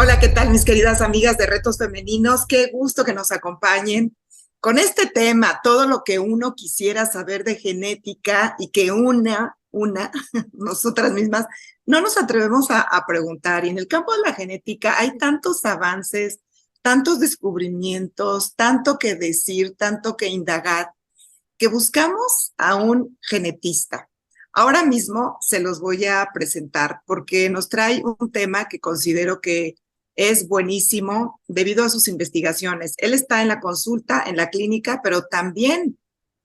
Hola, ¿qué tal mis queridas amigas de Retos Femeninos? Qué gusto que nos acompañen con este tema, todo lo que uno quisiera saber de genética y que nosotras mismas, no nos atrevemos a preguntar. Y en el campo de la genética hay tantos avances, tantos descubrimientos, tanto que decir, tanto que indagar, que buscamos a un genetista. Ahora mismo se los voy a presentar porque nos trae un tema que considero que es buenísimo debido a sus investigaciones. Él está en la consulta, en la clínica, pero también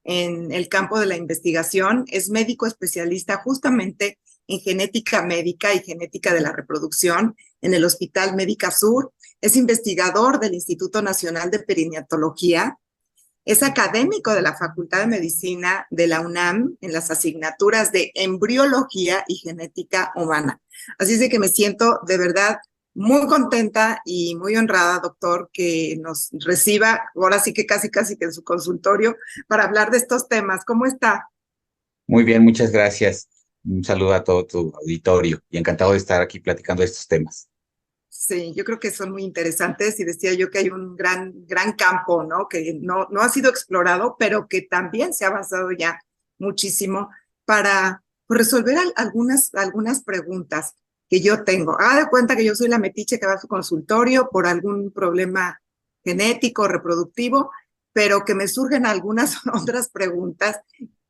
en el campo de la investigación. Es médico especialista justamente en genética médica y genética de la reproducción en el Hospital Médica Sur. Es investigador del Instituto Nacional de Perinatología. Es académico de la Facultad de Medicina de la UNAM en las asignaturas de embriología y genética humana. Así es de que me siento de verdad muy contenta y muy honrada, doctor, que nos reciba, ahora sí que casi que en su consultorio, para hablar de estos temas. ¿Cómo está? Muy bien, muchas gracias. Un saludo a todo tu auditorio y encantado de estar aquí platicando de estos temas. Sí, yo creo que son muy interesantes y decía yo que hay un gran campo, ¿no? Que no ha sido explorado, pero que también se ha avanzado ya muchísimo para pues, resolver algunas preguntas que yo tengo. Haga de cuenta que yo soy la metiche que va a su consultorio por algún problema genético, reproductivo, pero que me surgen algunas otras preguntas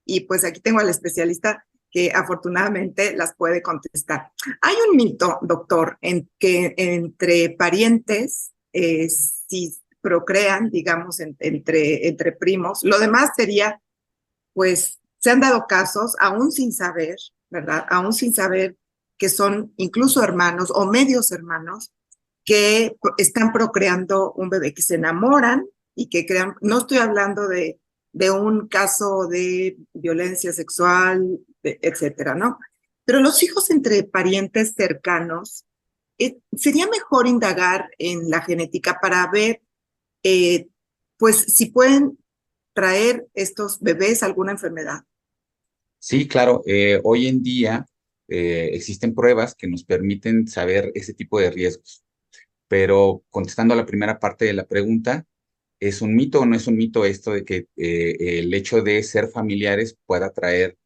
y pues aquí tengo al especialista que afortunadamente las puede contestar. Hay un mito, doctor, en que entre parientes, si procrean, digamos, entre primos, lo demás sería, pues, se han dado casos, aún sin saber, ¿verdad? Aún sin saber que son incluso hermanos o medios hermanos que están procreando un bebé, que se enamoran y que crean, no estoy hablando de un caso de violencia sexual, etcétera, ¿no? Pero los hijos entre parientes cercanos, sería mejor indagar en la genética para ver, eh, pues, si pueden traer estos bebés alguna enfermedad. Sí, claro, hoy en día existen pruebas que nos permiten saber ese tipo de riesgos, pero contestando a la primera parte de la pregunta, ¿es un mito o no es un mito esto de que el hecho de ser familiares pueda traer,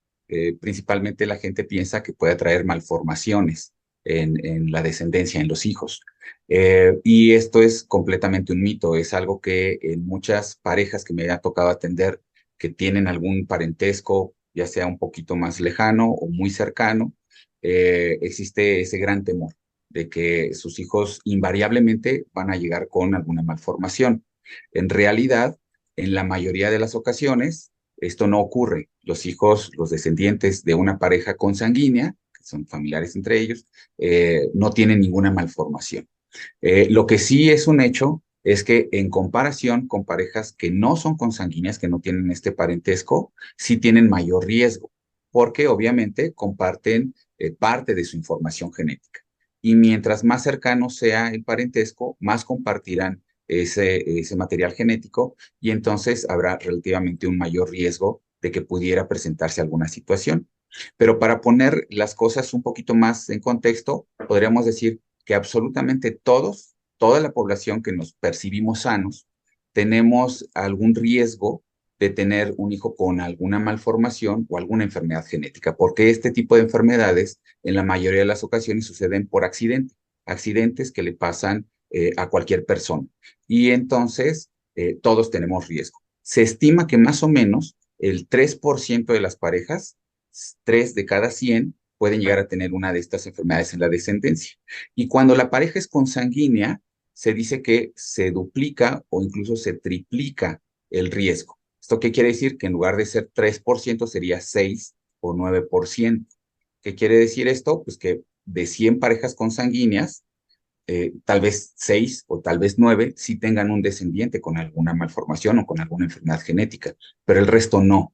principalmente la gente piensa que puede traer malformaciones en la descendencia, en los hijos? Y esto es completamente un mito, es algo que en muchas parejas que me ha tocado atender, que tienen algún parentesco, ya sea un poquito más lejano o muy cercano, existe ese gran temor de que sus hijos invariablemente van a llegar con alguna malformación. En realidad, en la mayoría de las ocasiones, esto no ocurre. Los hijos, los descendientes de una pareja consanguínea, que son familiares entre ellos, no tienen ninguna malformación. Lo que sí es un hecho es que en comparación con parejas que no son consanguíneas, que no tienen este parentesco, sí tienen mayor riesgo, porque obviamente comparten parte de su información genética. Y mientras más cercano sea el parentesco, más compartirán ese material genético y entonces habrá relativamente un mayor riesgo de que pudiera presentarse alguna situación. Pero para poner las cosas un poquito más en contexto, podríamos decir que absolutamente todos, toda la población que nos percibimos sanos, tenemos algún riesgo de tener un hijo con alguna malformación o alguna enfermedad genética, porque este tipo de enfermedades en la mayoría de las ocasiones suceden por accidente, accidentes que le pasan a cualquier persona. Y entonces todos tenemos riesgo. Se estima que más o menos el 3% de las parejas, 3 de cada 100, pueden llegar a tener una de estas enfermedades en la descendencia. Y cuando la pareja es consanguínea, se dice que se duplica o incluso se triplica el riesgo. ¿Esto qué quiere decir? Que en lugar de ser 3% sería 6 o 9%. ¿Qué quiere decir esto? Pues que de 100 parejas consanguíneas, tal vez 6 o tal vez 9 sí tengan un descendiente con alguna malformación o con alguna enfermedad genética, pero el resto no.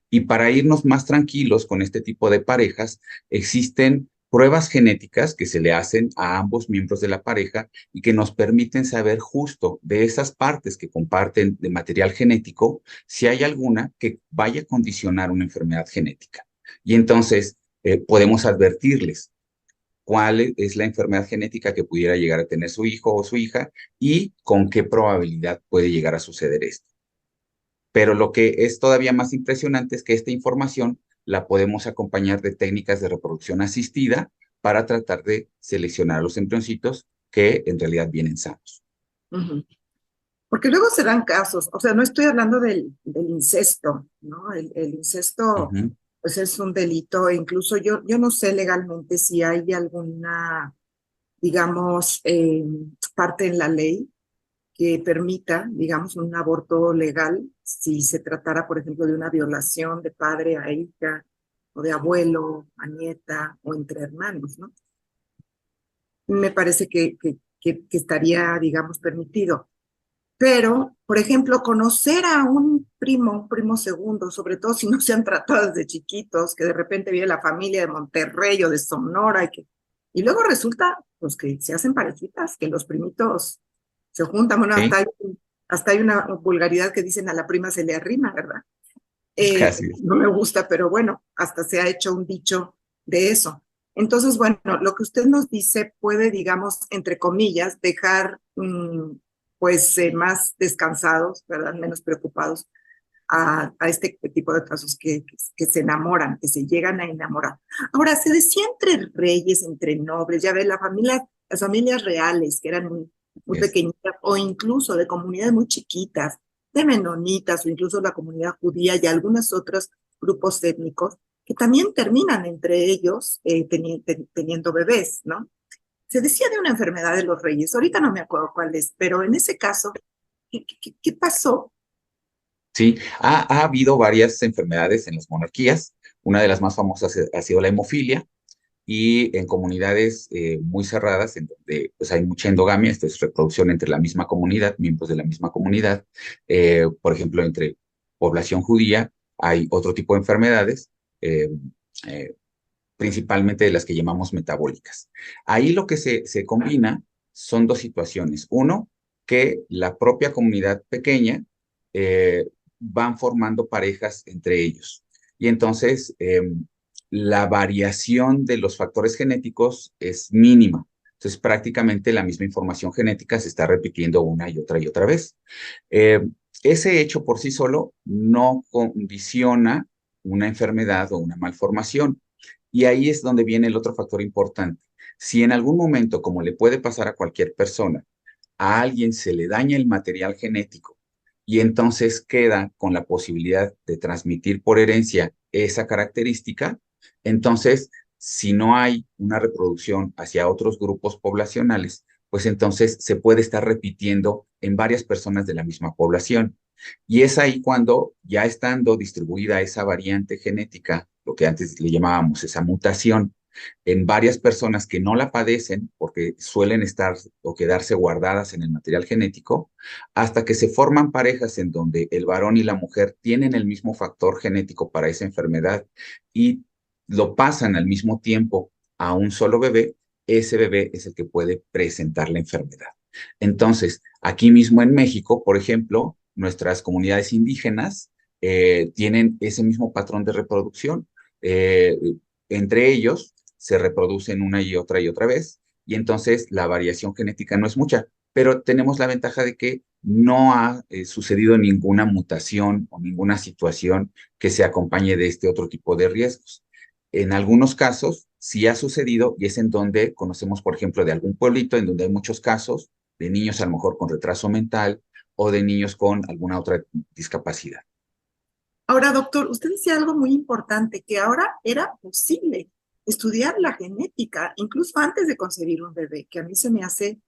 Y para irnos más tranquilos con este tipo de parejas, existen pruebas genéticas que se le hacen a ambos miembros de la pareja y que nos permiten saber justo de esas partes que comparten de material genético, si hay alguna que vaya a condicionar una enfermedad genética. Y entonces podemos advertirles. cuál es la enfermedad genética que pudiera llegar a tener su hijo o su hija y con qué probabilidad puede llegar a suceder esto. Pero lo que es todavía más impresionante es que esta información la podemos acompañar de técnicas de reproducción asistida para tratar de seleccionar a los embrioncitos que en realidad vienen sanos. Ujú. Porque luego se dan casos, o sea, no estoy hablando del incesto, ¿no? El incesto, Ujú. pues es un delito, e incluso yo no sé legalmente si hay alguna, digamos, parte en la ley que permita, digamos, un aborto legal si se tratara, por ejemplo, de una violación de padre a hija, o de abuelo a nieta, o entre hermanos, ¿no? Me parece que estaría, digamos, permitido. Pero, por ejemplo, conocer a un primo segundo, sobre todo si no se han tratado desde chiquitos, que de repente viene la familia de Monterrey o de Sonora y luego resulta pues que se hacen parejitas, que los primitos se juntan, bueno, Sí, hasta hay una vulgaridad que dicen a la prima se le arrima, ¿verdad? casi es. No me gusta, pero bueno, hasta se ha hecho un dicho de eso. Entonces, bueno, lo que usted nos dice puede, digamos, entre comillas, dejar pues más descansados, ¿verdad? Menos preocupados a este tipo de casos que se enamoran, que se llegan a enamorar. Ahora, se decía entre reyes, entre nobles, ya ves, las familias reales, que eran muy Es, pequeñitas, o incluso de comunidades muy chiquitas, de menonitas, o incluso la comunidad judía y algunos otros grupos étnicos, que también terminan entre ellos teniendo bebés, ¿no? Se decía de una enfermedad de los reyes, ahorita no me acuerdo cuál es, pero en ese caso, ¿qué pasó? sí, ha habido varias enfermedades en las monarquías. Una de las más famosas ha sido la hemofilia y en comunidades muy cerradas, en donde pues, hay mucha endogamia, esto es reproducción entre la misma comunidad, miembros de la misma comunidad. Por ejemplo, entre población judía hay otro tipo de enfermedades, eh, eh, principalmente de las que llamamos metabólicas. Ahí lo que se combina son dos situaciones. Uno, que la propia comunidad pequeña van formando parejas entre ellos. Y entonces la variación de los factores genéticos es mínima. Entonces prácticamente la misma información genética se está repitiendo una y otra vez. Eh, Ese hecho por sí solo no condiciona una enfermedad o una malformación. Y ahí es donde viene el otro factor importante. Si en algún momento, como le puede pasar a cualquier persona, a alguien se le daña el material genético y entonces queda con la posibilidad de transmitir por herencia esa característica, entonces, si no hay una reproducción hacia otros grupos poblacionales, pues entonces se puede estar repitiendo en varias personas de la misma población. Y es ahí cuando, ya estando distribuida esa variante genética, lo que antes le llamábamos esa mutación, en varias personas que no la padecen porque suelen estar o quedarse guardadas en el material genético, hasta que se forman parejas en donde el varón y la mujer tienen el mismo factor genético para esa enfermedad y lo pasan al mismo tiempo a un solo bebé, ese bebé es el que puede presentar la enfermedad. Entonces, aquí mismo en México, por ejemplo, nuestras comunidades indígenas tienen ese mismo patrón de reproducción. Eh, Entre ellos se reproducen una y otra vez, y entonces la variación genética no es mucha, pero tenemos la ventaja de que no ha sucedido ninguna mutación o ninguna situación que se acompañe de este otro tipo de riesgos. En algunos casos sí ha sucedido y es en donde conocemos, por ejemplo, de algún pueblito en donde hay muchos casos de niños a lo mejor con retraso mental o de niños con alguna otra discapacidad. Ahora, doctor, usted decía algo muy importante, que ahora era posible estudiar la genética, incluso antes de concebir un bebé, que a mí se me hace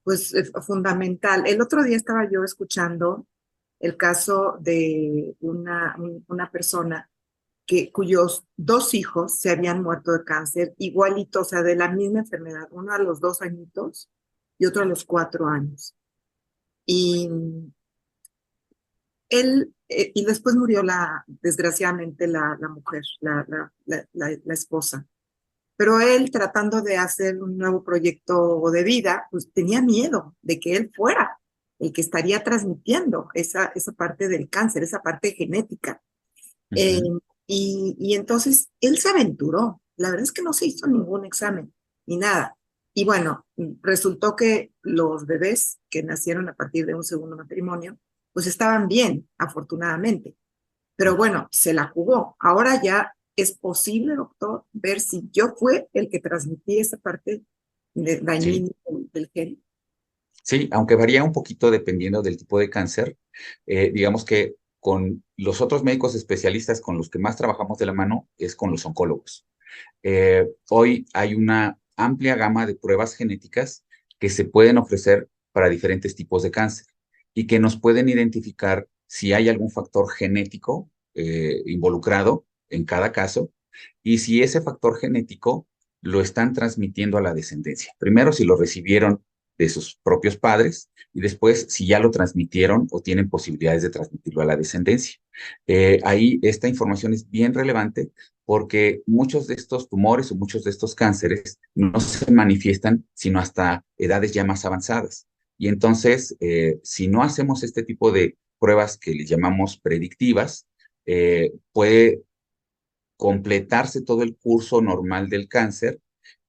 pues fundamental. El otro día estaba yo escuchando el caso de una persona cuyos dos hijos se habían muerto de cáncer, igualito, o sea, de la misma enfermedad, uno a los 2 añitos y otro a los 4 años. Y y después murió desgraciadamente la mujer, la esposa. Pero él, tratando de hacer un nuevo proyecto de vida, pues tenía miedo de que él fuera el que estaría transmitiendo esa parte del cáncer, esa parte genética. Uh Eh, -huh. y entonces él se aventuró. La verdad es que no se hizo ningún examen. y nada. Y bueno, resultó que los bebés que nacieron a partir de un segundo matrimonio, pues estaban bien, afortunadamente. Pero bueno, se la jugó. Ahora ya es posible, doctor, ver si yo fue el que transmití esa parte Sí, dañina del gen. sí, aunque varía un poquito dependiendo del tipo de cáncer, digamos que con los otros médicos especialistas con los que más trabajamos de la mano es con los oncólogos. Hoy hay una amplia gama de pruebas genéticas que se pueden ofrecer para diferentes tipos de cáncer y que nos pueden identificar si hay algún factor genético involucrado en cada caso y si ese factor genético lo están transmitiendo a la descendencia. Primero, si lo recibieron de sus propios padres y después si ya lo transmitieron o tienen posibilidades de transmitirlo a la descendencia. Ahí esta información es bien relevante porque muchos de estos tumores o muchos de estos cánceres no se manifiestan sino hasta edades ya más avanzadas. Y entonces, si no hacemos este tipo de pruebas que le llamamos predictivas, puede completarse todo el curso normal del cáncer,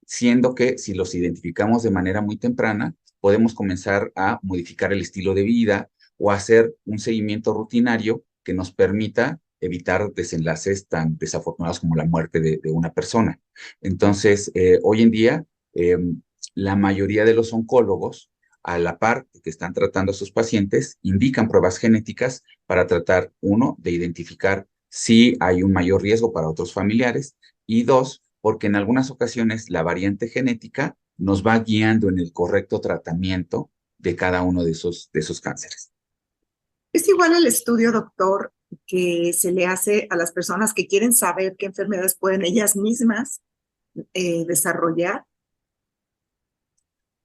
siendo que si los identificamos de manera muy temprana, podemos comenzar a modificar el estilo de vida o hacer un seguimiento rutinario que nos permita evitar desenlaces tan desafortunados como la muerte de una persona. Entonces, hoy en día, eh, la mayoría de los oncólogos, a la par que están tratando a sus pacientes, indican pruebas genéticas para tratar, uno, de identificar si hay un mayor riesgo para otros familiares y dos, porque en algunas ocasiones la variante genética nos va guiando en el correcto tratamiento de cada uno de esos cánceres. Es igual el estudio, doctor, que se le hace a las personas que quieren saber qué enfermedades pueden ellas mismas desarrollar.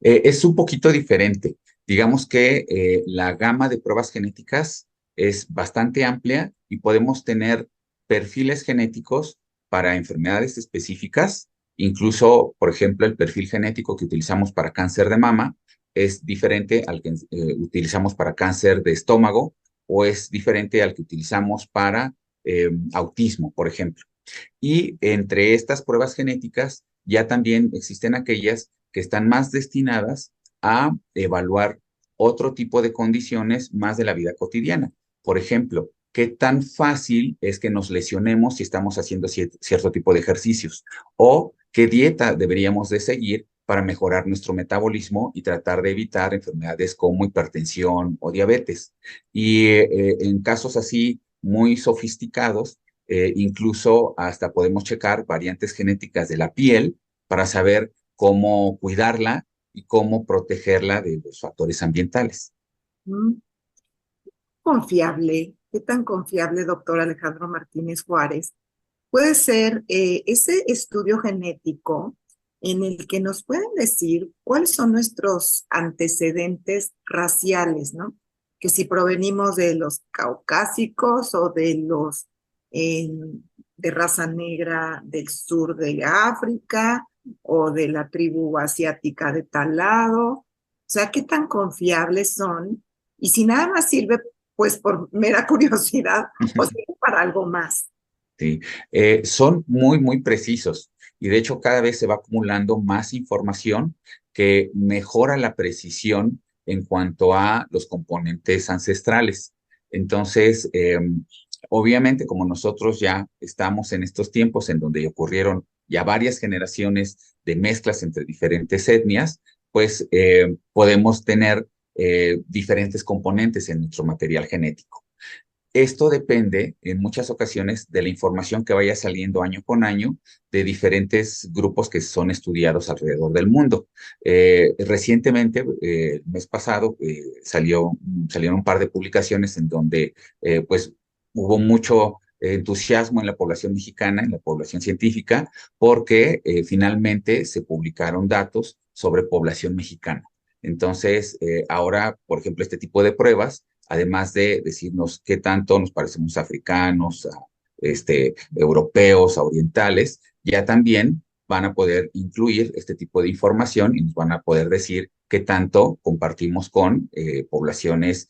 Es un poquito diferente. Digamos que la gama de pruebas genéticas es bastante amplia y podemos tener perfiles genéticos para enfermedades específicas. Incluso, por ejemplo, el perfil genético que utilizamos para cáncer de mama es diferente al que utilizamos para cáncer de estómago o es diferente al que utilizamos para autismo, por ejemplo. Y entre estas pruebas genéticas ya también existen aquellas que están más destinadas a evaluar otro tipo de condiciones más de la vida cotidiana. Por ejemplo, qué tan fácil es que nos lesionemos si estamos haciendo cierto tipo de ejercicios o qué dieta deberíamos de seguir para mejorar nuestro metabolismo y tratar de evitar enfermedades como hipertensión o diabetes. Y en casos así muy sofisticados, incluso hasta podemos checar variantes genéticas de la piel para saber cómo cuidarla y cómo protegerla de los factores ambientales. ¿Mm? Confiable, ¿qué tan confiable, doctor Alejandro Martínez Juárez, puede ser ese estudio genético en el que nos pueden decir cuáles son nuestros antecedentes raciales, ¿no? Que si provenimos de los caucásicos o de los eh, de raza negra del sur de África o de la tribu asiática de tal lado. O sea, qué tan confiables son y si nada más sirve pues por mera curiosidad o sirve para algo más. ¿Sí? Son muy, muy precisos y de hecho cada vez se va acumulando más información que mejora la precisión en cuanto a los componentes ancestrales. Entonces, obviamente, como nosotros ya estamos en estos tiempos en donde ocurrieron ya varias generaciones de mezclas entre diferentes etnias, pues podemos tener diferentes componentes en nuestro material genético. Esto depende en muchas ocasiones de la información que vaya saliendo año con año de diferentes grupos que son estudiados alrededor del mundo. Recientemente, el mes pasado, salieron un par de publicaciones en donde pues hubo mucho entusiasmo en la población mexicana, en la población científica, porque finalmente se publicaron datos sobre población mexicana. Entonces, ahora, por ejemplo, este tipo de pruebas además de decirnos qué tanto nos parecemos africanos, europeos, a orientales, ya también van a poder incluir este tipo de información y nos van a poder decir qué tanto compartimos con poblaciones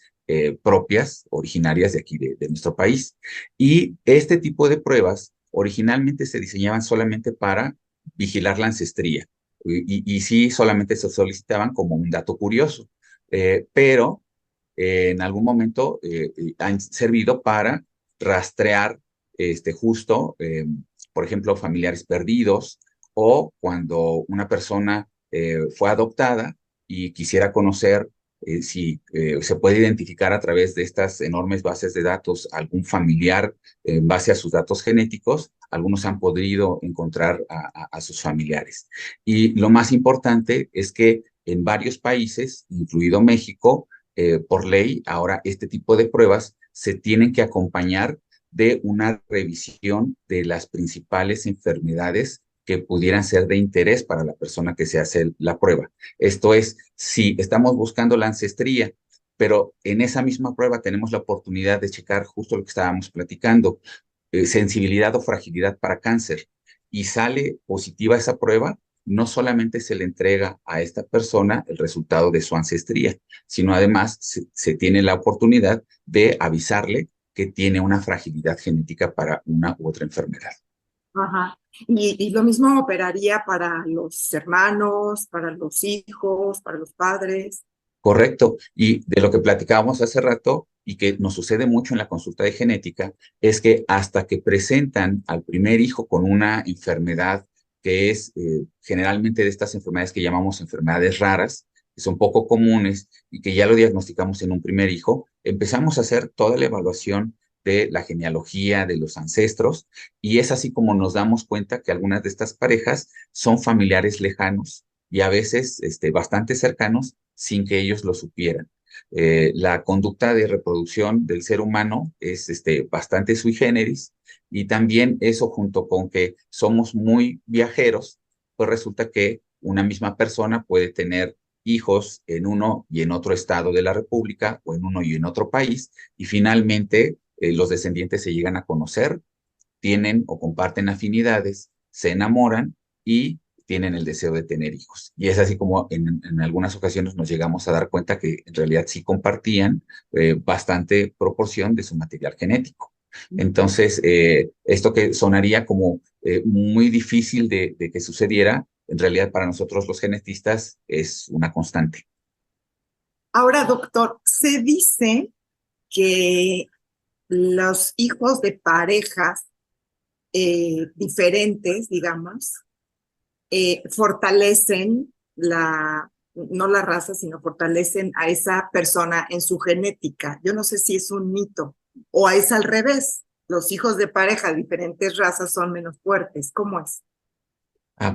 propias, originarias de aquí, de nuestro país. Y este tipo de pruebas originalmente se diseñaban solamente para vigilar la ancestría. y sí solamente se solicitaban como un dato curioso, pero en algún momento han servido para rastrear justo, por ejemplo, familiares perdidos o cuando una persona fue adoptada y quisiera conocer si se puede identificar a través de estas enormes bases de datos algún familiar en base a sus datos genéticos, algunos han podido encontrar a sus familiares. Y lo más importante es que en varios países, incluido México, por ley, ahora este tipo de pruebas se tienen que acompañar de una revisión de las principales enfermedades que pudieran ser de interés para la persona que se hace la prueba. Esto es, si estamos buscando la ancestría, pero en esa misma prueba tenemos la oportunidad de checar justo lo que estábamos platicando, sensibilidad o fragilidad para cáncer, y sale positiva esa prueba, no solamente se le entrega a esta persona el resultado de su ancestría, sino además se tiene la oportunidad de avisarle que tiene una fragilidad genética para una u otra enfermedad. Ajá. Y lo mismo operaría para los hermanos, para los hijos, para los padres. Correcto. Y de lo que platicábamos hace rato y que nos sucede mucho en la consulta de genética, es que hasta que presentan al primer hijo con una enfermedad que es generalmente de estas enfermedades que llamamos enfermedades raras, que son poco comunes y que ya lo diagnosticamos en un primer hijo, empezamos a hacer toda la evaluación de la genealogía, de los ancestros, y es así como nos damos cuenta que algunas de estas parejas son familiares lejanos y a veces bastante cercanos sin que ellos lo supieran. La conducta de reproducción del ser humano es bastante sui generis, y también eso junto con que somos muy viajeros, pues resulta que una misma persona puede tener hijos en uno y en otro estado de la República o en uno y en otro país, y finalmente los descendientes se llegan a conocer, tienen o comparten afinidades, se enamoran y tienen el deseo de tener hijos. Y es así como en algunas ocasiones nos llegamos a dar cuenta que en realidad sí compartían bastante proporción de su material genético. Entonces, esto que sonaría como muy difícil de que sucediera, en realidad para nosotros los genetistas es una constante. Ahora, doctor, se dice que los hijos de parejas diferentes, digamos, fortalecen no la raza, sino fortalecen a esa persona en su genética. Yo no sé si es un mito o es al revés. Los hijos de pareja de diferentes razas son menos fuertes. ¿Cómo es?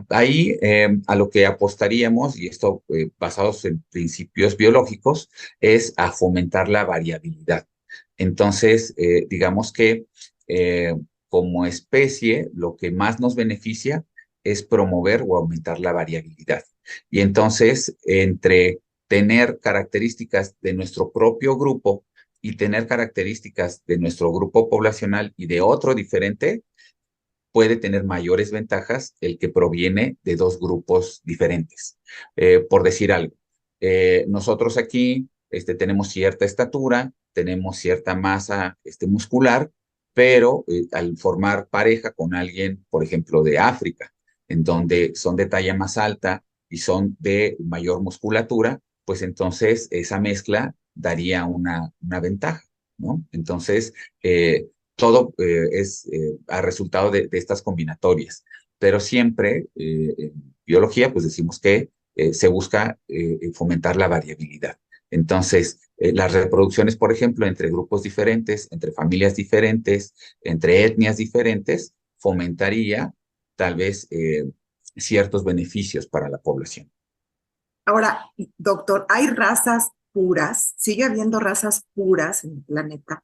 Ahí a lo que apostaríamos, y esto basados en principios biológicos, es a fomentar la variabilidad. Entonces, digamos que eh, como especie, lo que más nos beneficia es promover o aumentar la variabilidad. Y entonces, entre tener características de nuestro propio grupo y tener características de nuestro grupo poblacional y de otro diferente, puede tener mayores ventajas el que proviene de dos grupos diferentes. Por decir algo, nosotros aquí tenemos cierta estatura, tenemos cierta masa muscular, pero al formar pareja con alguien, por ejemplo, de África, en donde son de talla más alta y son de mayor musculatura, pues entonces esa mezcla daría una ventaja, ¿no? Entonces, todo es a resultado de estas combinatorias, pero siempre en biología pues decimos que se busca fomentar la variabilidad. Entonces, las reproducciones, por ejemplo, entre grupos diferentes, entre familias diferentes, entre etnias diferentes, fomentaría tal vez ciertos beneficios para la población. Ahora, doctor, ¿hay razas puras? ¿Sigue habiendo razas puras en el planeta?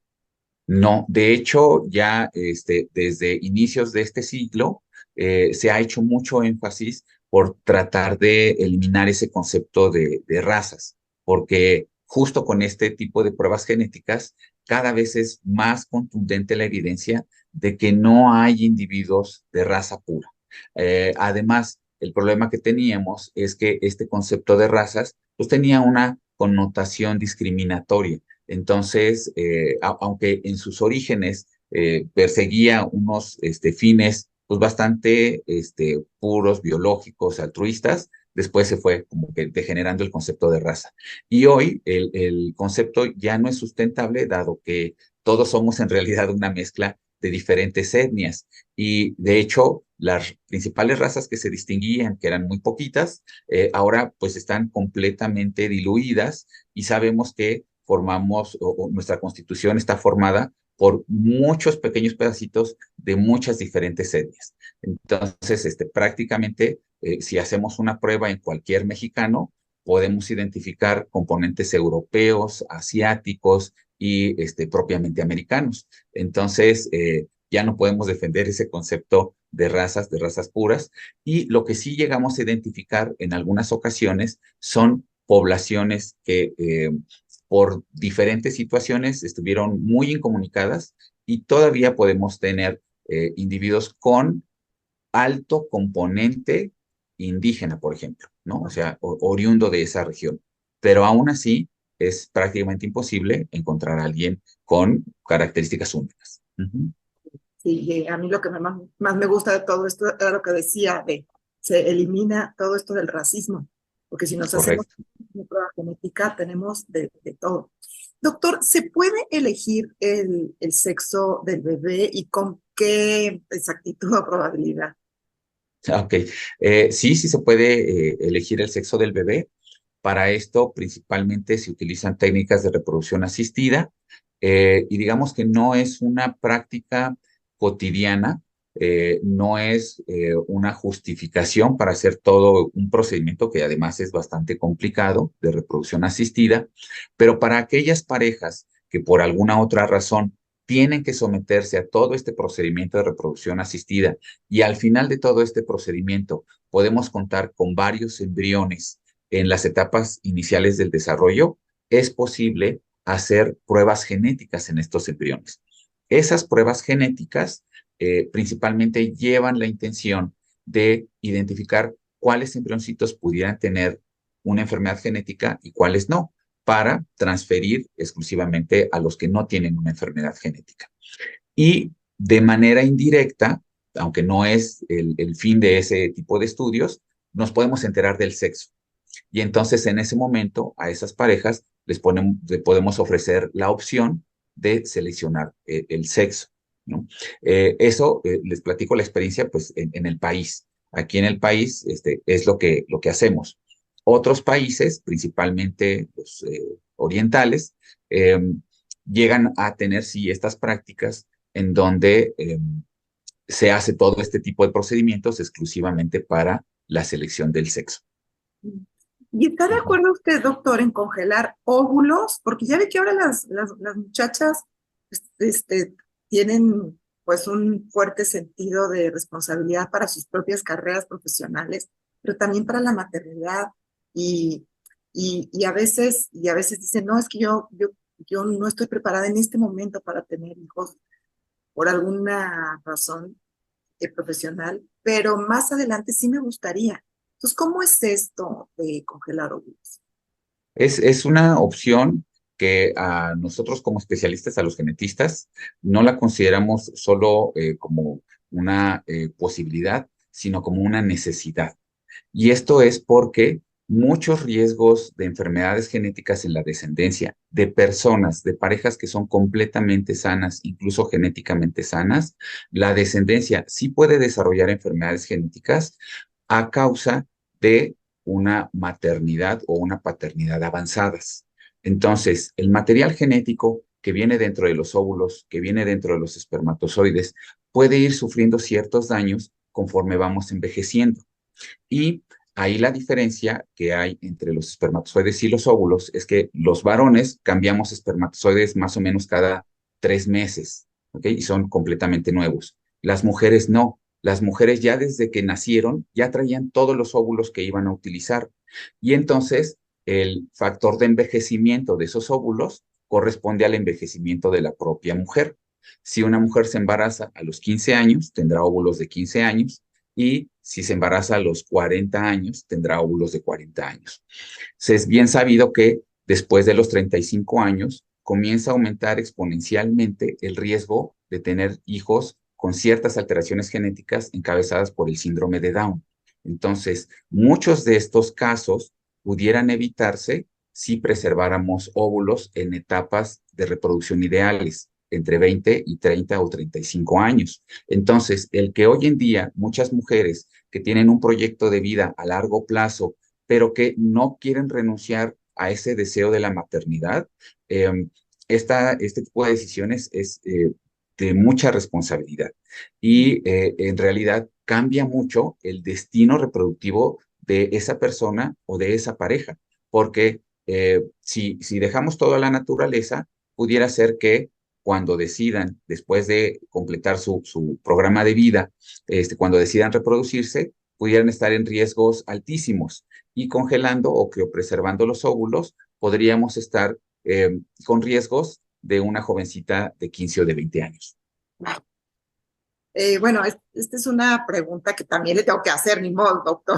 No, de hecho, ya desde inicios de este siglo se ha hecho mucho énfasis por tratar de eliminar ese concepto de razas, porque justo con este tipo de pruebas genéticas, cada vez es más contundente la evidencia de que no hay individuos de raza pura. Además, el problema que teníamos es que este concepto de razas pues tenía una connotación discriminatoria. Entonces, aunque en sus orígenes perseguía unos fines pues bastante puros, biológicos, altruistas, después se fue como que degenerando el concepto de raza. Y hoy el concepto ya no es sustentable, dado que todos somos en realidad una mezcla de diferentes etnias. Y de hecho, las principales razas que se distinguían, que eran muy poquitas, ahora pues están completamente diluidas y sabemos que formamos, o nuestra constitución está formada por muchos pequeños pedacitos de muchas diferentes etnias. Entonces, prácticamente, si hacemos una prueba en cualquier mexicano, podemos identificar componentes europeos, asiáticos y propiamente americanos. Entonces, ya no podemos defender ese concepto de razas puras, y lo que sí llegamos a identificar en algunas ocasiones son poblaciones que por diferentes situaciones estuvieron muy incomunicadas, y todavía podemos tener individuos con alto componente indígena, por ejemplo, ¿no? O sea, oriundo de esa región. Pero aún así es prácticamente imposible encontrar a alguien con características únicas. Ujú. Sí, y a mí lo que más me gusta de todo esto era lo que decía, de se elimina todo esto del racismo, porque si nos hacemos Correcto. una prueba genética tenemos de todo. Doctor, ¿se puede elegir el sexo del bebé y con qué exactitud o probabilidad? Ok. Sí, sí se puede elegir el sexo del bebé. Para esto, principalmente se utilizan técnicas de reproducción asistida, y digamos que no es una práctica cotidiana, no es una justificación para hacer todo un procedimiento que además es bastante complicado de reproducción asistida, pero para aquellas parejas que por alguna otra razón tienen que someterse a todo este procedimiento de reproducción asistida, y al final de todo este procedimiento podemos contar con varios embriones en las etapas iniciales del desarrollo, es posible hacer pruebas genéticas en estos embriones. Esas pruebas genéticas principalmente llevan la intención de identificar cuáles embrioncitos pudieran tener una enfermedad genética y cuáles no, para transferir exclusivamente a los que no tienen una enfermedad genética. Y de manera indirecta, aunque no es el fin de ese tipo de estudios, nos podemos enterar del sexo. Y entonces en ese momento a esas parejas le podemos ofrecer la opción de seleccionar el sexo, ¿no? Eso les platico la experiencia pues en el país. Aquí en el país es lo que hacemos. Otros países, principalmente los orientales, eh, llegan a tener sí estas prácticas en donde se hace todo este tipo de procedimientos exclusivamente para la selección del sexo. ¿Y está de Ujú. acuerdo usted, doctor, en congelar óvulos? Porque ya ve que ahora las muchachas pues, tienen pues un fuerte sentido de responsabilidad para sus propias carreras profesionales, pero también para la maternidad. Y, y a veces dicen, no, es que yo no estoy preparada en este momento para tener hijos por alguna razón profesional, pero más adelante sí me gustaría. Entonces, ¿cómo es esto de congelar óvulos? Es una opción que a nosotros como especialistas, a los genetistas, no la consideramos solo como una posibilidad, sino como una necesidad. Y esto es porque muchos riesgos de enfermedades genéticas en la descendencia de personas, de parejas que son completamente sanas, incluso genéticamente sanas, la descendencia sí puede desarrollar enfermedades genéticas a causa de una maternidad o una paternidad avanzadas. Entonces, el material genético que viene dentro de los óvulos, que viene dentro de los espermatozoides, puede ir sufriendo ciertos daños conforme vamos envejeciendo. Y ahí la diferencia que hay entre los espermatozoides y los óvulos es que los varones cambiamos espermatozoides más o menos cada 3 meses, ¿ok? Y son completamente nuevos. Las mujeres no. Las mujeres ya desde que nacieron ya traían todos los óvulos que iban a utilizar. Y entonces el factor de envejecimiento de esos óvulos corresponde al envejecimiento de la propia mujer. Si una mujer se embaraza a los 15 años, tendrá óvulos de 15 años, y si se embaraza a los 40 años, tendrá óvulos de 40 años. Es bien sabido que después de los 35 años comienza a aumentar exponencialmente el riesgo de tener hijos con ciertas alteraciones genéticas encabezadas por el síndrome de Down. Entonces, muchos de estos casos pudieran evitarse si preserváramos óvulos en etapas de reproducción ideales, entre 20 y 30 o 35 años. Entonces, el que hoy en día muchas mujeres que tienen un proyecto de vida a largo plazo, pero que no quieren renunciar a ese deseo de la maternidad, eh, este tipo de decisiones es de mucha responsabilidad y en realidad cambia mucho el destino reproductivo de esa persona o de esa pareja, porque si dejamos todo a la naturaleza, pudiera ser que cuando decidan, después de completar su programa de vida, cuando decidan reproducirse, pudieran estar en riesgos altísimos y congelando o criopreservando los óvulos, podríamos estar con riesgos de una jovencita de 15 o de 20 años. Bueno, esta es una pregunta que también le tengo que hacer, ni modo, doctor.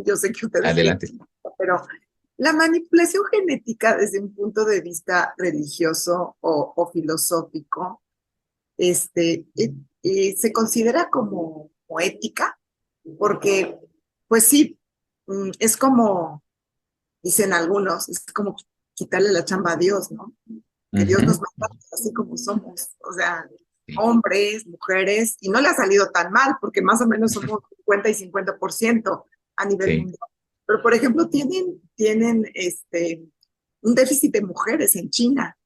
Yo sé que usted es Adelante. científico, pero la manipulación genética desde un punto de vista religioso o filosófico, se considera como ética, porque, pues sí, es como, dicen algunos, es como quitarle la chamba a Dios, ¿no? Que Dios nos Ujú. manda así como somos, o sea, hombres, mujeres, y no le ha salido tan mal, porque más o menos somos 50 y 50% a nivel Sí. mundial. Pero, por ejemplo, tienen un déficit de mujeres en China,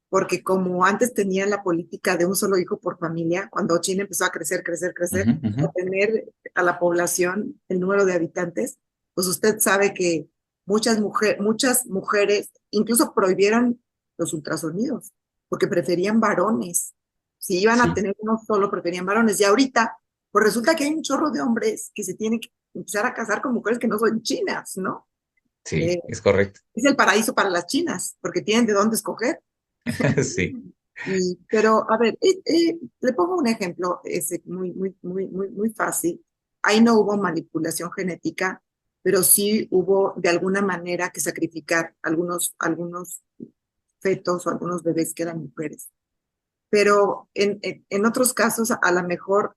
porque como antes tenían la política de un solo hijo por familia, cuando China empezó a crecer, crecer, crecer, Ujú, ujú. a tener a la población, el número de habitantes, pues usted sabe que muchas mujeres incluso prohibieron los ultrasonidos, porque preferían varones. Si iban a Sí, tener uno solo, preferían varones. Y ahorita, pues resulta que hay un chorro de hombres que se tienen que empezar a casar con mujeres que no son chinas, ¿no? sí, Eh, es correcto. es el paraíso para las chinas, porque tienen de dónde escoger. Sí. Pero, a ver, le pongo un ejemplo muy fácil. Ahí no hubo manipulación genética, pero sí hubo de alguna manera que sacrificar algunos fetos o algunos bebés que eran mujeres. Pero en otros casos, a lo mejor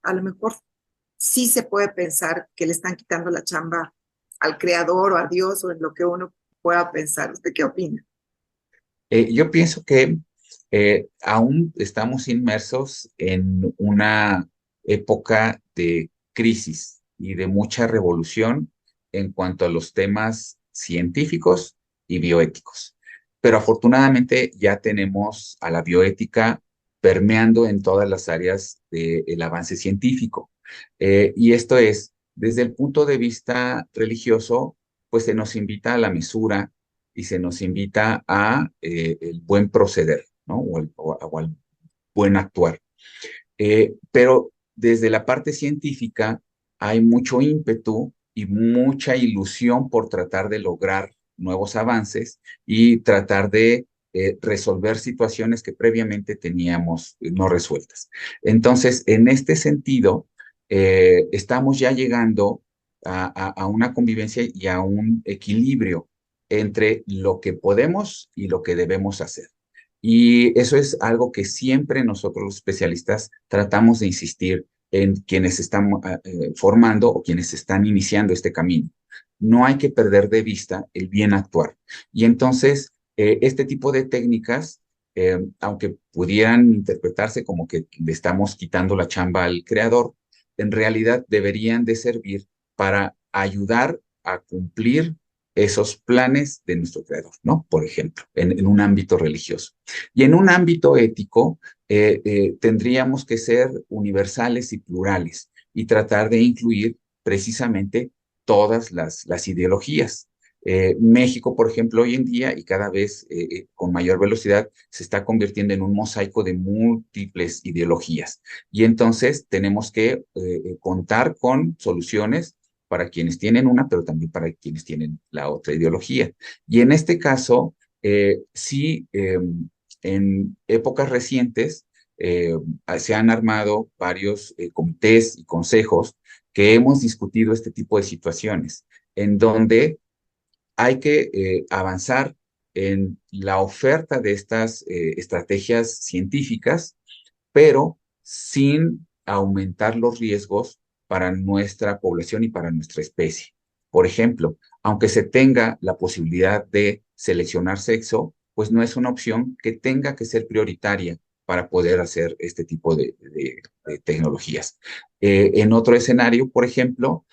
sí se puede pensar que le están quitando la chamba al creador o a Dios o en lo que uno pueda pensar. ¿Usted qué opina? Yo pienso que aún estamos inmersos en una época de crisis y de mucha revolución en cuanto a los temas científicos y bioéticos. Pero afortunadamente ya tenemos a la bioética permeando en todas las áreas del avance científico. Y esto es, desde el punto de vista religioso, pues se nos invita a la mesura y se nos invita a el buen proceder, ¿no? O al buen actuar. Pero desde la parte científica hay mucho ímpetu y mucha ilusión por tratar de lograr nuevos avances y tratar de resolver situaciones que previamente teníamos no resueltas. Entonces, en este sentido, estamos ya llegando a una convivencia y a un equilibrio entre lo que podemos y lo que debemos hacer. Y eso es algo que siempre nosotros los especialistas tratamos de insistir en quienes están formando o quienes están iniciando este camino. No hay que perder de vista el bien actuar. Y entonces, este tipo de técnicas, aunque pudieran interpretarse como que le estamos quitando la chamba al creador, en realidad deberían de servir para ayudar a cumplir esos planes de nuestro creador, ¿no? Por ejemplo, en un ámbito religioso. Y en un ámbito ético, tendríamos que ser universales y plurales y tratar de incluir precisamente todas las ideologías. México, por ejemplo, hoy en día y cada vez con mayor velocidad se está convirtiendo en un mosaico de múltiples ideologías. Y entonces tenemos que contar con soluciones para quienes tienen una, pero también para quienes tienen la otra ideología. Y en este caso, sí, en épocas recientes se han armado varios comités y consejos que hemos discutido este tipo de situaciones, en donde hay que avanzar en la oferta de estas estrategias científicas, pero sin aumentar los riesgos para nuestra población y para nuestra especie. Por ejemplo, aunque se tenga la posibilidad de seleccionar sexo, pues no es una opción que tenga que ser prioritaria para poder hacer este tipo de tecnologías. En otro escenario, por ejemplo,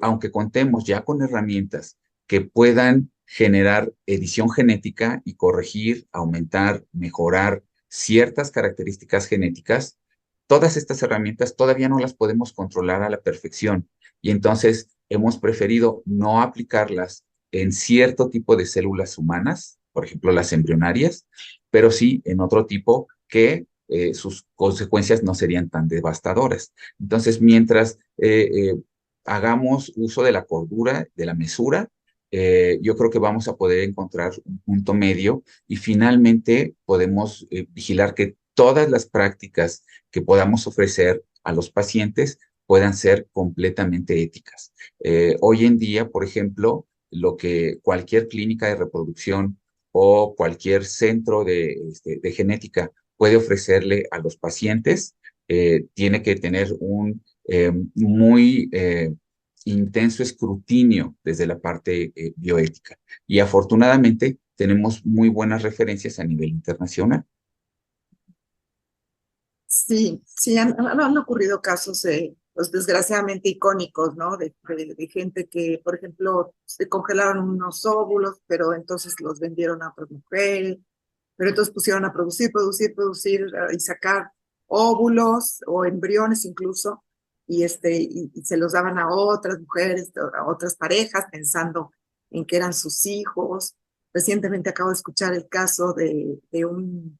aunque contemos ya con herramientas que puedan generar edición genética y corregir, aumentar, mejorar ciertas características genéticas, todas estas herramientas todavía no las podemos controlar a la perfección y entonces hemos preferido no aplicarlas en cierto tipo de células humanas, por ejemplo las embrionarias, pero sí en otro tipo que sus consecuencias no serían tan devastadoras. Entonces, mientras hagamos uso de la cordura, de la mesura, yo creo que vamos a poder encontrar un punto medio y finalmente podemos vigilar que todas las prácticas que podamos ofrecer a los pacientes puedan ser completamente éticas. Hoy en día, por ejemplo, lo que cualquier clínica de reproducción o cualquier centro de genética puede ofrecerle a los pacientes, tiene que tener un muy intenso escrutinio desde la parte bioética. Y afortunadamente tenemos muy buenas referencias a nivel internacional. Sí, sí, han ocurrido casos, pues desgraciadamente icónicos, ¿no? De gente que, por ejemplo, se congelaron unos óvulos, pero entonces los vendieron a otras mujeres, pero entonces pusieron a producir y sacar óvulos o embriones incluso, y se los daban a otras mujeres, a otras parejas, pensando en que eran sus hijos. Recientemente acabo de escuchar el caso de un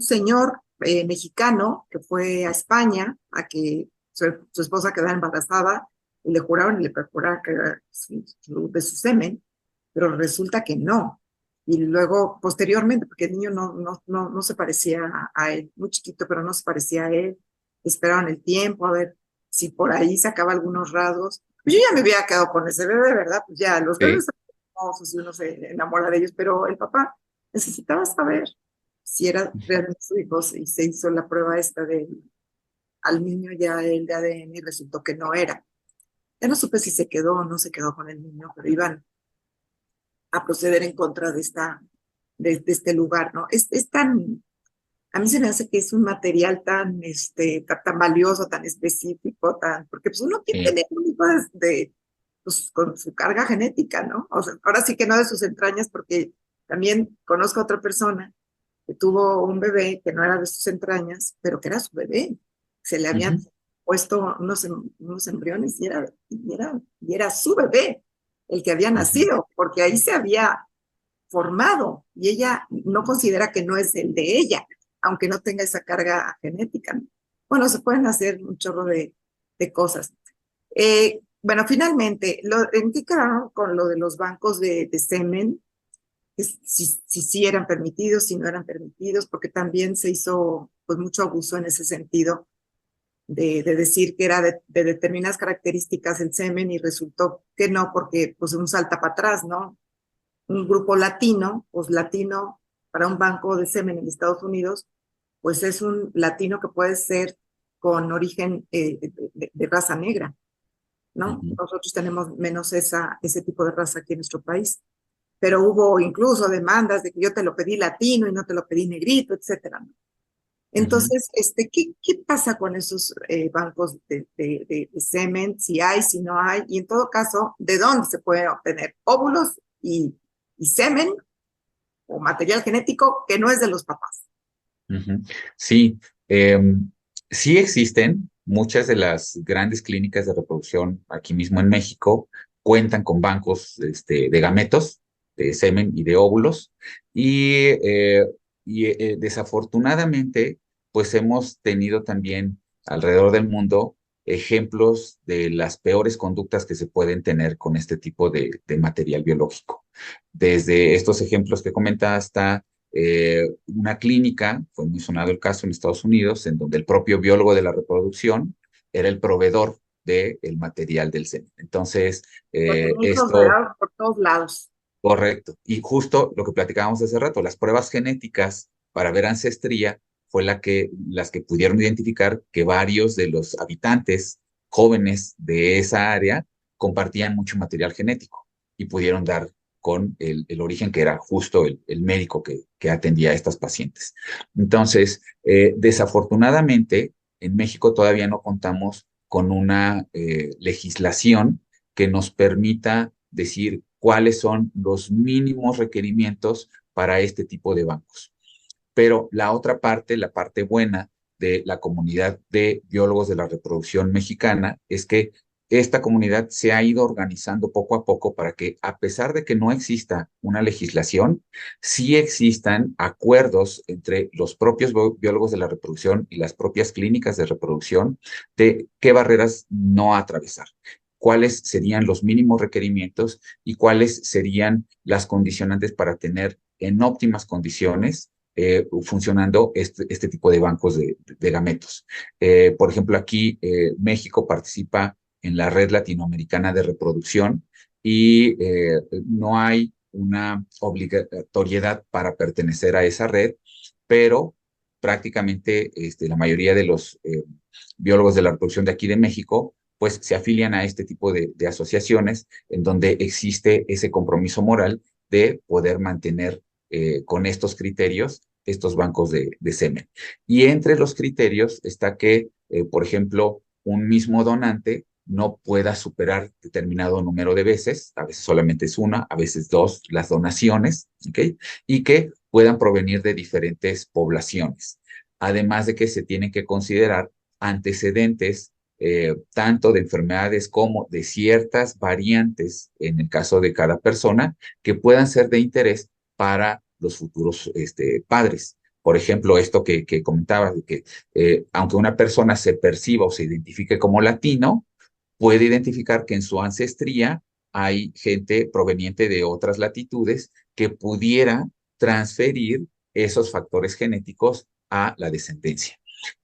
señor mexicano que fue a España a que su esposa quedara embarazada y le juraron y le perforaron que era de su semen, pero resulta que no. Y luego, posteriormente, porque el niño no se parecía a él, muy chiquito, pero no se parecía a él, esperaron el tiempo a ver si por ahí sacaba algunos rasgos. Pues yo ya me hubiera quedado con ese bebé, ¿verdad? Pues ya, los bebés Sí, son hermosos y uno se enamora de ellos, pero el papá necesitaba saber si era realmente su hijo y se hizo la prueba esta al niño ya el de ADN y resultó que no era. Ya no supe si se quedó o no se quedó con el niño, pero iban a proceder en contra de este lugar, ¿no? Es tan, a mí se me hace que es un material tan valioso, tan específico, porque pues uno quiere sí. tener un hijo pues, con su carga genética, ¿no? O sea, ahora sí que no de sus entrañas, porque también conozco a otra persona que tuvo un bebé que no era de sus entrañas, pero que era su bebé. Se le habían Ujú, puesto unos embriones y era su bebé el que había ujú, nacido, porque ahí se había formado y ella no considera que no es el de ella, aunque no tenga esa carga genética. Bueno, se pueden hacer un chorro de cosas. Bueno, finalmente, ¿en qué quedaron con lo de los bancos de semen? Si eran permitidos, si no eran permitidos, porque también se hizo pues mucho abuso en ese sentido de decir que era de determinadas características el semen y resultó que no, porque pues un salta para atrás, ¿no? Un grupo latino, pues latino para un banco de semen en Estados Unidos, pues es un latino que puede ser con origen de raza negra, ¿no? ujú. Nosotros tenemos menos ese tipo de raza aquí en nuestro país, pero hubo incluso demandas de que yo te lo pedí latino y no te lo pedí negrito, etcétera, ¿no? Ujú. Entonces, ¿qué pasa con esos bancos de semen? Si hay, si no hay, y en todo caso, ¿de dónde se pueden obtener óvulos y semen o material genético que no es de los papás? Ujú. Sí, sí existen muchas de las grandes clínicas de reproducción aquí mismo en México cuentan con bancos de gametos, de semen y de óvulos y desafortunadamente pues hemos tenido también alrededor del mundo ejemplos de las peores conductas que se pueden tener con este tipo de material biológico. Desde estos ejemplos que comenta hasta una clínica, fue muy sonado el caso en Estados Unidos, en donde el propio biólogo de la reproducción era el proveedor del material del semen. Entonces, Botanizos esto, regados por todos lados. correcto. Y justo lo que platicábamos hace rato, las pruebas genéticas para ver ancestría fue las que pudieron identificar que varios de los habitantes jóvenes de esa área compartían mucho material genético y pudieron dar con el origen que era justo el médico que atendía a estas pacientes. Entonces, desafortunadamente, en México todavía no contamos con una legislación que nos permita decir cuáles son los mínimos requerimientos para este tipo de bancos. Pero la otra parte, la parte buena de la comunidad de biólogos de la reproducción mexicana, es que esta comunidad se ha ido organizando poco a poco para que, a pesar de que no exista una legislación, sí existan acuerdos entre los propios biólogos de la reproducción y las propias clínicas de reproducción de qué barreras no atravesar, cuáles serían los mínimos requerimientos y cuáles serían las condicionantes para tener en óptimas condiciones funcionando este tipo de bancos de gametos. Por ejemplo, aquí México participa en la Red Latinoamericana de Reproducción y no hay una obligatoriedad para pertenecer a esa red, pero prácticamente la mayoría de los biólogos de la reproducción de aquí de México pues se afilian a este tipo de asociaciones en donde existe ese compromiso moral de poder mantener con estos criterios estos bancos de semen. Y entre los criterios está que, por ejemplo, un mismo donante no pueda superar determinado número de veces, a veces solamente es una, a veces dos, las donaciones, ¿ok? Y que puedan provenir de diferentes poblaciones. Además de que se tienen que considerar antecedentes tanto de enfermedades como de ciertas variantes en el caso de cada persona que puedan ser de interés para los futuros padres. Por ejemplo, esto que comentabas, de que aunque una persona se perciba o se identifique como latino, puede identificar que en su ancestría hay gente proveniente de otras latitudes que pudiera transferir esos factores genéticos a la descendencia.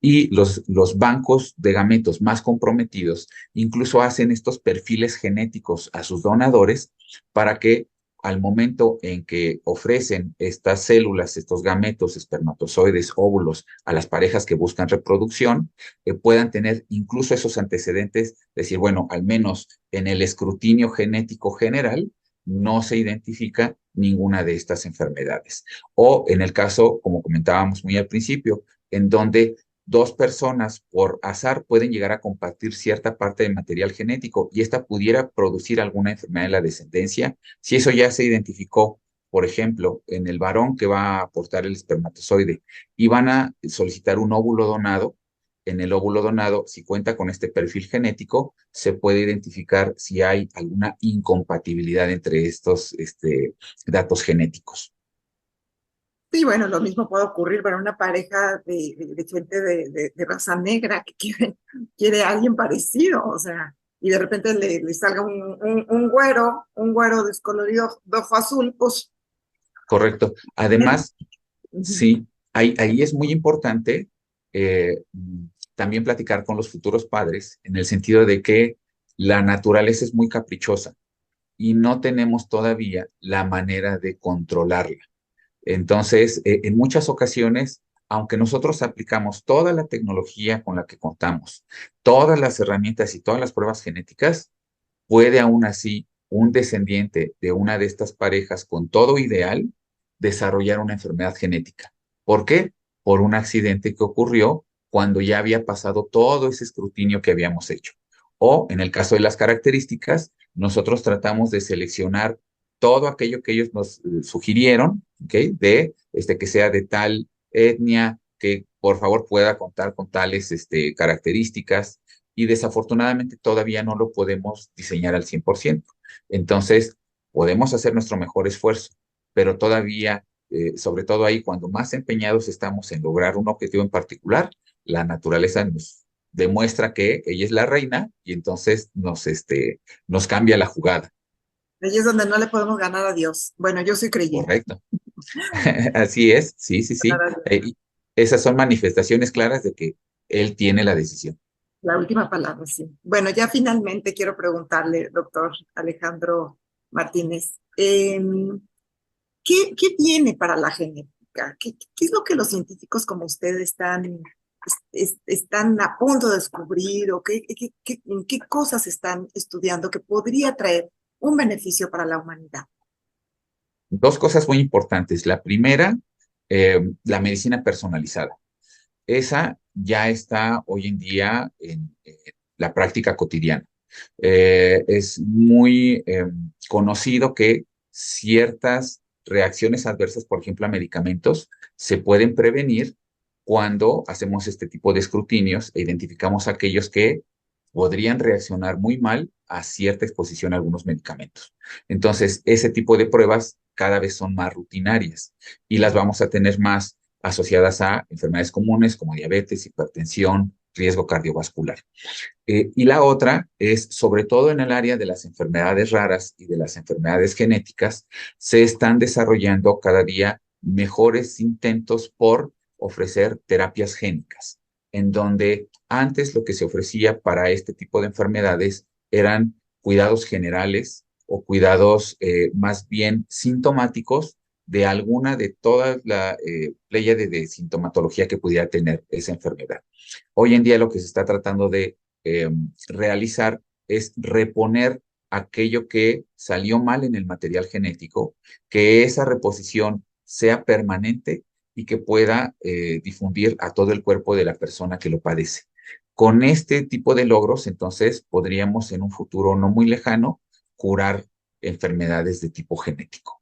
Y los bancos de gametos más comprometidos incluso hacen estos perfiles genéticos a sus donadores para que al momento en que ofrecen estas células, estos gametos, espermatozoides, óvulos a las parejas que buscan reproducción, puedan tener incluso esos antecedentes, decir, bueno, al menos en el escrutinio genético general no se identifica ninguna de estas enfermedades. O en el caso, como comentábamos muy al principio, en donde dos personas por azar pueden llegar a compartir cierta parte de material genético y esta pudiera producir alguna enfermedad en la descendencia. Si eso ya se identificó, por ejemplo, en el varón que va a aportar el espermatozoide y van a solicitar un óvulo donado, en el óvulo donado, si cuenta con este perfil genético, se puede identificar si hay alguna incompatibilidad entre estos datos genéticos. Sí, bueno, lo mismo puede ocurrir para una pareja de gente de raza negra que quiere a alguien parecido, o sea, y de repente le salga un güero descolorido de ojo azul, pues. Correcto. Además, sí, ahí es muy importante también platicar con los futuros padres en el sentido de que la naturaleza es muy caprichosa y no tenemos todavía la manera de controlarla. Entonces, en muchas ocasiones, aunque nosotros aplicamos toda la tecnología con la que contamos, todas las herramientas y todas las pruebas genéticas, puede aún así un descendiente de una de estas parejas con todo ideal desarrollar una enfermedad genética. ¿Por qué? Por un accidente que ocurrió cuando ya había pasado todo ese escrutinio que habíamos hecho. O en el caso de las características, nosotros tratamos de seleccionar todo aquello que ellos nos sugirieron, ¿okay? De que sea de tal etnia, que por favor pueda contar con tales características, y desafortunadamente todavía no lo podemos diseñar al 100%. Entonces, podemos hacer nuestro mejor esfuerzo, pero todavía, sobre todo ahí, cuando más empeñados estamos en lograr un objetivo en particular, la naturaleza nos demuestra que ella es la reina y entonces nos cambia la jugada. Ahí es donde no le podemos ganar a Dios. Bueno, yo soy creyente. Correcto. Así es, sí, sí, sí. Ganar a Dios. Y esas son manifestaciones claras de que él tiene la decisión. La última palabra, sí. Bueno, ya finalmente quiero preguntarle, doctor Alejandro Martínez, ¿qué viene para la genética? ¿Qué es lo que los científicos como ustedes están están a punto de descubrir o en qué cosas están estudiando que podría traer un beneficio para la humanidad? Dos cosas muy importantes. La primera, la medicina personalizada. Esa ya está hoy en día en la práctica cotidiana. Es muy conocido que ciertas reacciones adversas, por ejemplo, a medicamentos, se pueden prevenir cuando hacemos este tipo de escrutinios e identificamos aquellos que podrían reaccionar muy mal a cierta exposición a algunos medicamentos. Entonces, ese tipo de pruebas cada vez son más rutinarias y las vamos a tener más asociadas a enfermedades comunes como diabetes, hipertensión, riesgo cardiovascular. Y la otra es, sobre todo en el área de las enfermedades raras y de las enfermedades genéticas, se están desarrollando cada día mejores intentos por ofrecer terapias génicas, en donde antes lo que se ofrecía para este tipo de enfermedades eran cuidados generales o cuidados más bien sintomáticos de alguna de toda la pléyade de sintomatología que pudiera tener esa enfermedad. Hoy en día lo que se está tratando de realizar es reponer aquello que salió mal en el material genético, que esa reposición sea permanente y que pueda difundir a todo el cuerpo de la persona que lo padece. Con este tipo de logros, entonces, podríamos en un futuro no muy lejano curar enfermedades de tipo genético.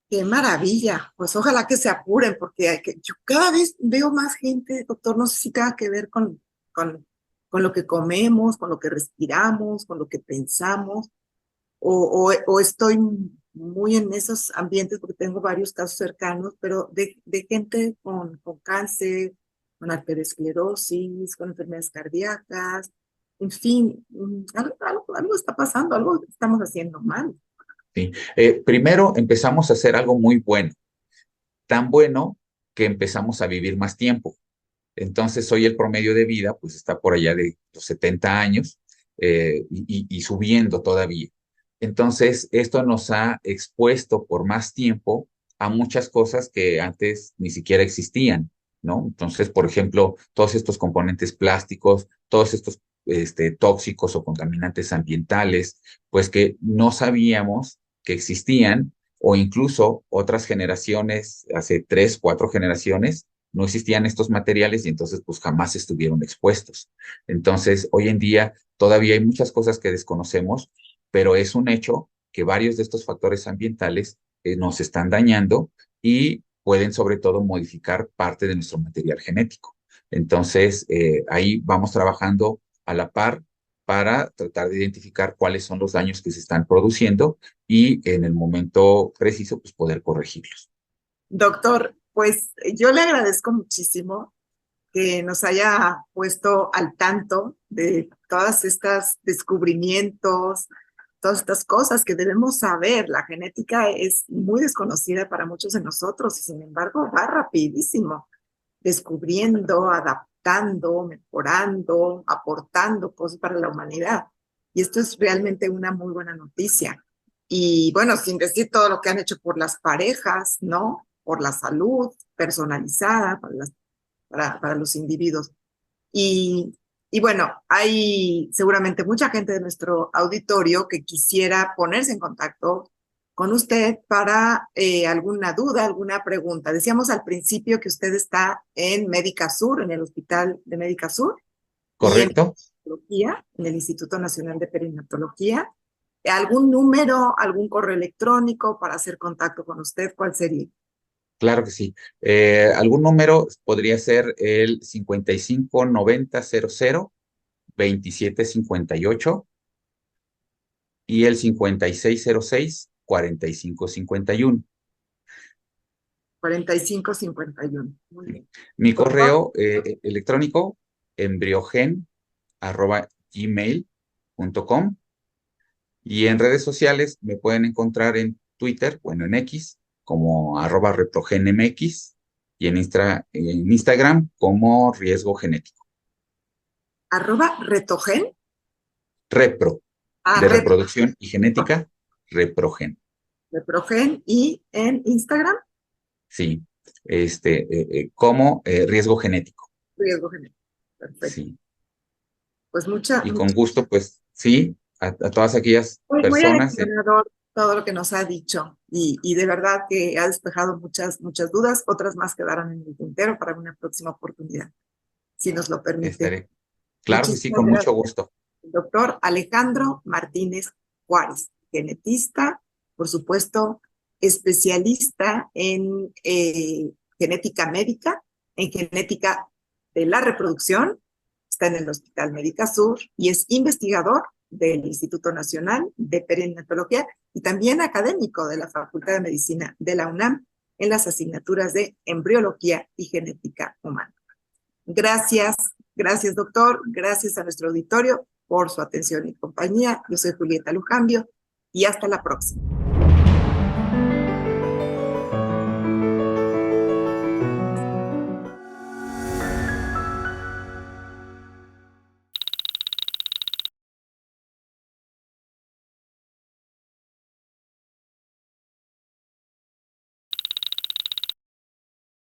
Qué maravilla, pues ojalá que se apuren, porque yo cada vez veo más gente, doctor, no sé si tenga que ver con, con lo que comemos, con lo que respiramos, con lo que pensamos, o estoy muy en esos ambientes porque tengo varios casos cercanos, pero de gente con cáncer, con arteriosclerosis, con enfermedades cardíacas, en fin, algo está pasando, algo estamos haciendo mal. ¿Sí? Primero empezamos a hacer algo muy bueno, tan bueno que empezamos a vivir más tiempo. Entonces, hoy el promedio de vida pues está por allá de los 70 años y subiendo todavía. Entonces, esto nos ha expuesto por más tiempo a muchas cosas que antes ni siquiera existían, ¿no? Entonces, por ejemplo, todos estos componentes plásticos, todos estos tóxicos o contaminantes ambientales, pues que no sabíamos que existían o incluso otras generaciones, hace 3, 4 generaciones, no existían estos materiales y entonces pues jamás estuvieron expuestos. Entonces, hoy en día todavía hay muchas cosas que desconocemos, pero es un hecho que varios de estos factores ambientales nos están dañando y pueden sobre todo modificar parte de nuestro material genético. Entonces, ahí vamos trabajando a la par para tratar de identificar cuáles son los daños que se están produciendo y en el momento preciso, pues poder corregirlos. Doctor, pues yo le agradezco muchísimo que nos haya puesto al tanto de todas estas descubrimientos, todas estas cosas que debemos saber. La genética es muy desconocida para muchos de nosotros y sin embargo va rapidísimo, descubriendo, adaptando, mejorando, aportando cosas para la humanidad. Y esto es realmente una muy buena noticia. Y bueno, sin decir todo lo que han hecho por las parejas, ¿no? Por la salud personalizada para los individuos. Y, y bueno, hay seguramente mucha gente de nuestro auditorio que quisiera ponerse en contacto con usted para alguna duda, alguna pregunta. Decíamos al principio que usted está en Médica Sur, en el Hospital de Médica Sur, y en ¿Correcto? Perinatología, en el Instituto Nacional de Perinatología. ¿Algún número, algún correo electrónico para hacer contacto con usted? ¿Cuál sería? Claro que sí. ¿Algún número podría ser el 5590002758 y el 56064551? 4551. Muy Sí. bien. Mi Doctor, correo electrónico, embriogen@gmail.com, y en redes sociales me pueden encontrar en Twitter, bueno, en X, como @reprogenmx, y en Instagram como riesgo genético. @retogen. Repro, Ah, de reproducción y genética, reprogen. Reprogen y en Instagram. Sí, como riesgo genético. riesgo genético. Perfecto. Sí. Pues Y con gusto, pues sí, a todas aquellas muy personas. aleccionador todo lo que nos ha dicho y de verdad que ha despejado muchas dudas, otras más quedarán en el tintero para una próxima oportunidad, si nos lo permite. Estaré. Claro que sí, Muchísimas con mucho gracias, gusto. doctor Alejandro Martínez Juárez, genetista, por supuesto, especialista en genética médica, en genética de la reproducción, está en el Hospital Médica Sur y es investigador del Instituto Nacional de Perinatología y también académico de la Facultad de Medicina de la UNAM en las asignaturas de embriología y genética humana. Gracias, gracias doctor, gracias a nuestro auditorio por su atención y compañía. Yo soy Julieta Lujambio y hasta la próxima.